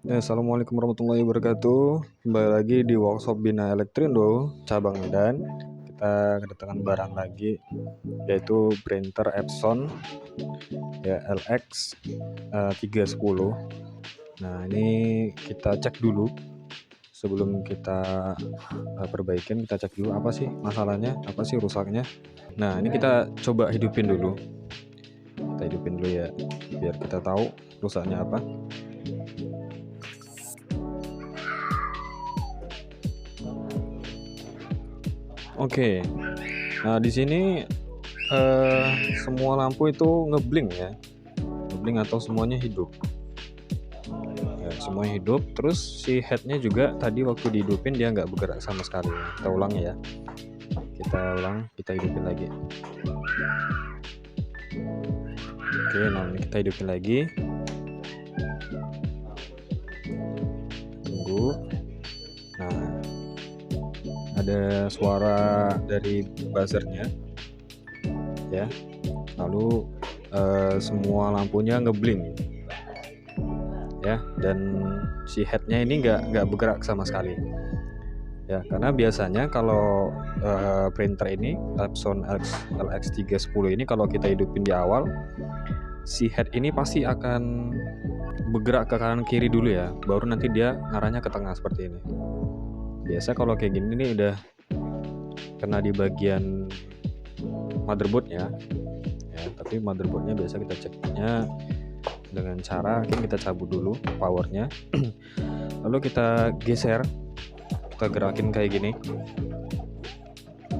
Assalamualaikum warahmatullahi wabarakatuh. Kembali lagi di workshop Bina Elektrindo cabang Medan. Kita kedatangan barang lagi, yaitu printer Epson ya LX 310. Nah, ini kita cek dulu sebelum kita perbaikin. Kita cek dulu apa sih masalahnya, apa sih rusaknya. Nah, ini kita coba hidupin dulu. Kita hidupin dulu ya, biar kita tahu rusaknya apa. Oke, nah di sini semua lampu itu ngeblink ya, ngeblink atau semuanya hidup. Ya, semuanya hidup. Terus si headnya juga tadi waktu dihidupin dia nggak bergerak sama sekali. Kita ulang ya, kita ulang, kita hidupin lagi. Oke, nah ini kita hidupin lagi. Tunggu. Nah, ada suara dari buzzernya ya, lalu semua lampunya ngeblink ya, dan si headnya ini nggak bergerak sama sekali ya, karena biasanya kalau printer ini Epson LX310 ini kalau kita hidupin di awal, si head ini pasti akan bergerak ke kanan kiri dulu ya, baru nanti dia ngarahnya ke tengah seperti ini. Biasa kalau kayak gini nih udah kena di bagian motherboardnya ya, tapi motherboardnya biasa kita ceknya dengan cara kita cabut dulu powernya lalu kita geser, kita gerakin kayak gini.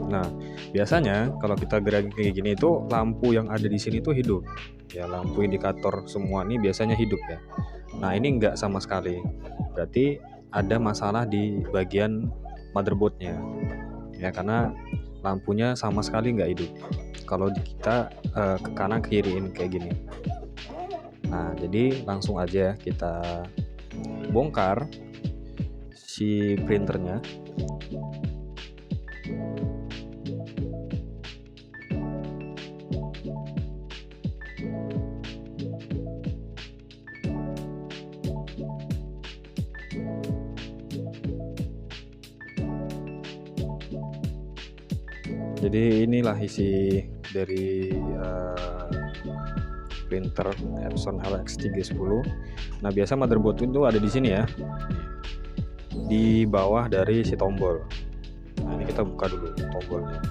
Nah, biasanya kalau kita gerakin kayak gini itu lampu yang ada di sini tuh hidup ya, lampu indikator semua ini biasanya hidup ya. Nah, ini enggak sama sekali, berarti ada masalah di bagian motherboardnya ya, karena lampunya sama sekali nggak hidup kalau kita ke kanan kiriin kayak gini. Nah, jadi langsung aja kita bongkar si printernya. Jadi inilah isi dari printer Epson LX310. Nah, biasa motherboard itu ada di sini ya, di bawah dari si tombol. Nah, ini kita buka dulu tombolnya.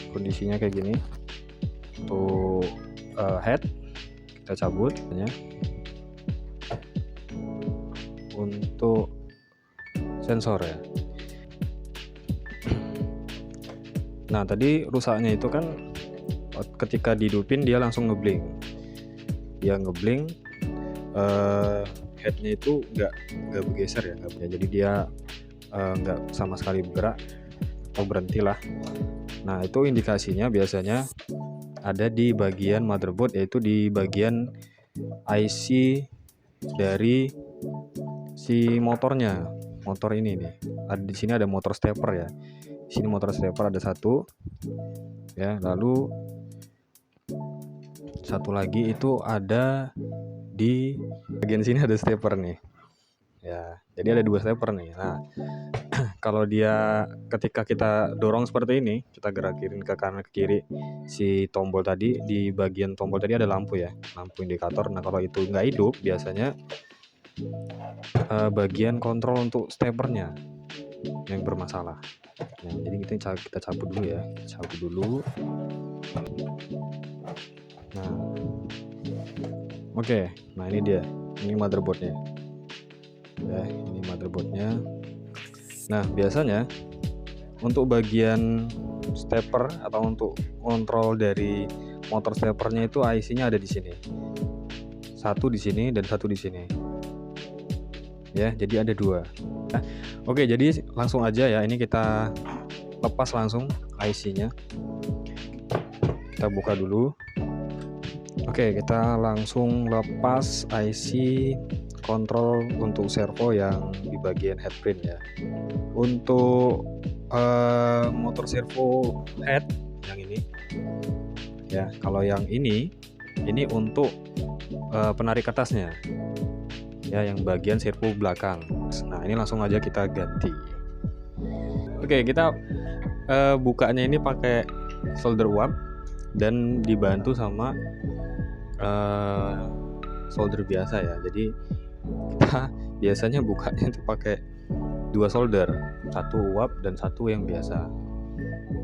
Kondisinya kayak gini. Untuk head kita cabut ya. Untuk sensor ya. Nah, tadi rusaknya itu kan ketika dihidupin dia langsung ngeblink. Dia ngeblink, headnya itu nggak bergeser ya, jadi dia nggak sama sekali bergerak atau berhentilah. Nah, itu indikasinya biasanya ada di bagian motherboard, yaitu di bagian IC dari si motornya. Motor ini nih. Di sini ada motor stepper ya. Di sini motor stepper ada satu. Ya, lalu satu lagi itu ada di bagian sini ada stepper nih. Ya, jadi ada dua stepper nih. Nah, kalau dia ketika kita dorong seperti ini, kita gerakin ke kanan ke kiri si tombol tadi, di bagian tombol tadi ada lampu ya, lampu indikator. Nah, kalau itu nggak hidup biasanya bagian kontrol untuk steppernya yang bermasalah. Nah, jadi kita cabut dulu ya, cabut dulu. Nah, oke. Nah, ini dia, ini motherboardnya ya, ini motherboardnya. Nah, biasanya untuk bagian stepper atau untuk kontrol dari motor steppernya itu IC-nya ada di sini. Satu di sini dan satu di sini. Ya, jadi ada dua. Nah, oke, jadi langsung aja ya, ini kita lepas langsung IC-nya. Kita buka dulu. Oke, kita langsung lepas IC kontrol untuk servo yang di bagian headprint ya. Untuk motor servo head yang ini ya, kalau yang ini untuk penarik atasnya ya, yang bagian servo belakang. Nah, ini langsung aja kita ganti. Oke, kita bukanya ini pakai solder uap dan dibantu sama solder biasa ya. Jadi kita biasanya bukanya itu pakai 2 solder, 1 uap dan 1 yang biasa.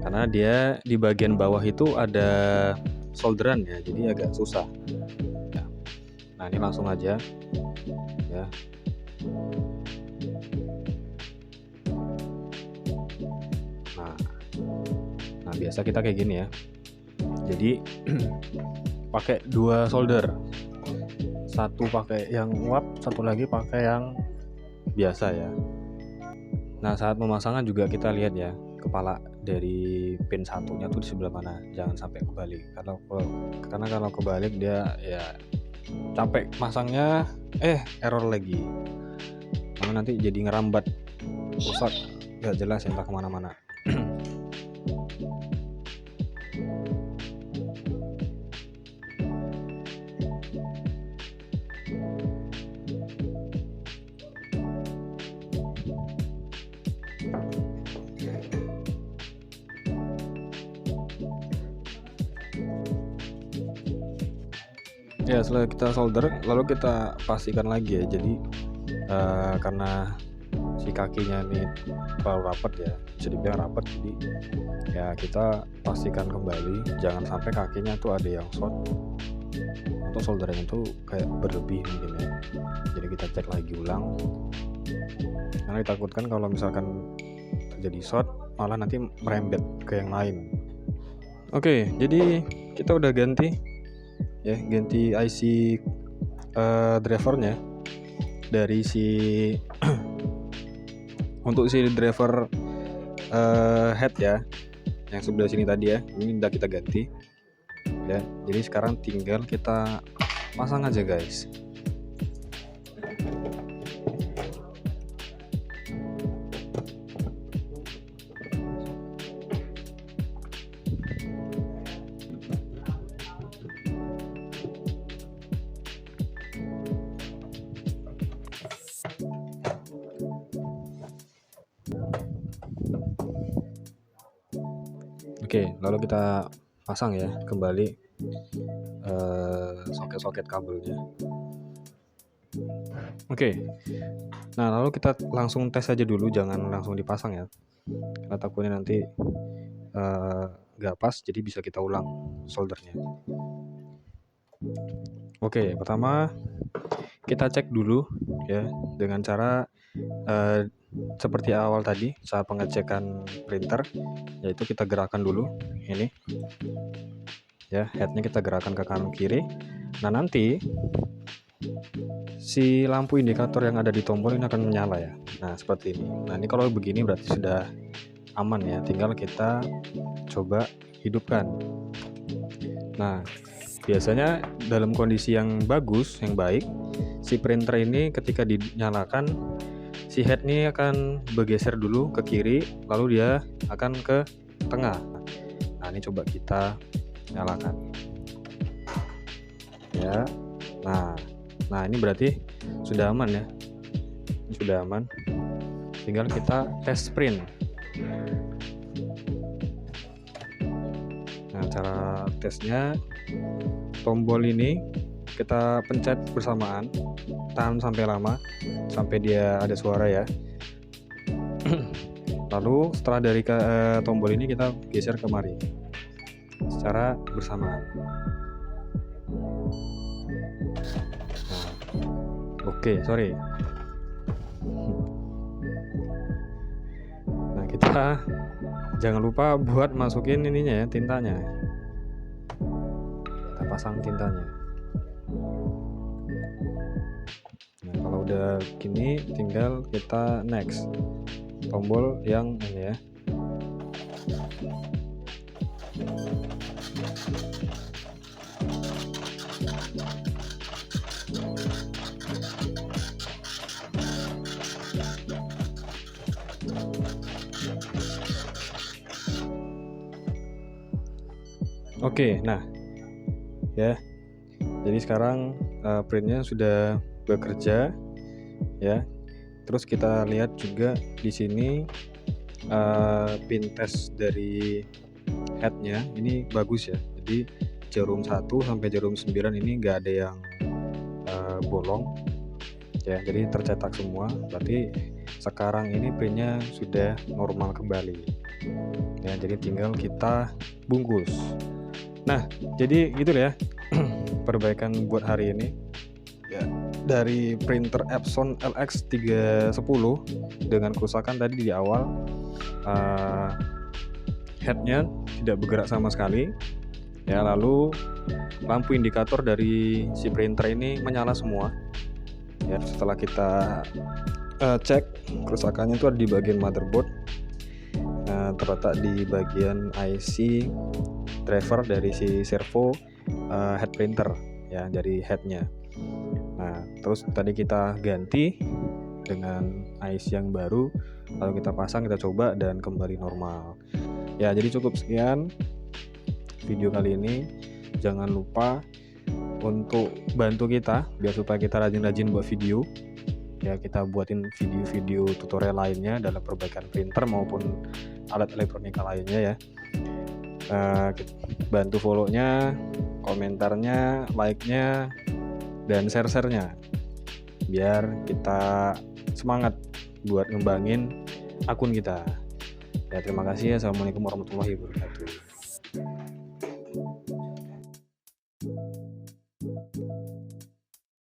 Karena dia di bagian bawah itu ada solderan ya, jadi agak susah. Ya. Nah, ini langsung aja ya. Nah, biasa kita kayak gini ya. Jadi pakai 2 solder, 1 pakai yang uap, 1 lagi pakai yang biasa ya. Nah, saat pemasangan juga kita lihat ya, kepala dari pin satunya tuh di sebelah mana, jangan sampai kebalik. Karena kalau kebalik dia ya capek masangnya, error lagi. Karena nanti jadi ngerambat, rusak, nggak jelas entah kemana-mana. Ya, setelah kita solder, lalu kita pastikan lagi ya. Jadi karena si kakinya ini terlalu rapat ya, bisa dibilang rapat, jadi ya kita pastikan kembali, jangan sampai kakinya tuh ada yang short atau solderannya tuh kayak berlebih mungkin ya. Jadi kita cek lagi ulang, karena ditakutkan kalau misalkan terjadi short malah nanti merembet ke yang lain. Oke, jadi kita udah ganti IC drivernya dari si untuk si driver head ya, yang sebelah sini tadi ya, ini udah kita ganti ya. Jadi sekarang tinggal kita pasang aja guys. Oke, lalu kita pasang ya kembali soket-soket kabelnya. Oke, nah lalu kita langsung tes aja dulu, jangan langsung dipasang ya, karena takutnya nanti nggak pas, jadi bisa kita ulang soldernya. Oke, pertama kita cek dulu ya dengan cara seperti awal tadi saat pengecekan printer, yaitu kita gerakkan dulu ini ya, headnya kita gerakkan ke kanan kiri. Nah, nanti si lampu indikator yang ada di tombol ini akan menyala ya. Nah, seperti ini. Nah, ini kalau begini berarti sudah aman ya, tinggal kita coba hidupkan. Nah, biasanya dalam kondisi yang bagus, yang baik, si printer ini ketika dinyalakan, si head ini akan bergeser dulu ke kiri, lalu dia akan ke tengah. Nah, ini coba kita nyalakan ya. Nah ini berarti sudah aman ya, ini sudah aman, tinggal kita tes sprint. Nah, cara tesnya, tombol ini kita pencet bersamaan, tahan sampai lama, sampai dia ada suara ya. Lalu setelah dari tombol ini kita geser kemari secara bersamaan. Sorry. Nah, kita jangan lupa buat masukin ininya ya, tintanya. Kita pasang tintanya. Nah, kalau udah gini tinggal kita next tombol yang ini ya. Oke, nah ya, jadi sekarang printnya sudah bekerja ya. Terus kita lihat juga di sini pin test dari headnya ini bagus ya. Jadi jarum 1 sampai jarum 9 ini nggak ada yang bolong ya, jadi tercetak semua. Berarti sekarang ini printnya sudah normal kembali ya, jadi tinggal kita bungkus. Nah, jadi gitu ya perbaikan buat hari ini ya, dari printer Epson LX310 dengan kerusakan tadi di awal. Headnya tidak bergerak sama sekali ya, lalu lampu indikator dari si printer ini menyala semua ya. Setelah kita cek, kerusakannya itu ada di bagian motherboard, terletak di bagian IC driver dari si servo head printer ya, dari headnya. Nah, terus tadi kita ganti dengan IC yang baru, lalu kita pasang, kita coba, dan kembali normal ya. Jadi cukup sekian video kali ini. Jangan lupa untuk bantu kita biar supaya kita rajin-rajin buat video ya. Kita buatin video-video tutorial lainnya dalam perbaikan printer maupun alat elektronika lainnya ya. Bantu follow-nya, komentarnya, like-nya, dan share-nya biar kita semangat buat ngembangin akun kita ya. Terima kasih. Assalamualaikum warahmatullahi wabarakatuh.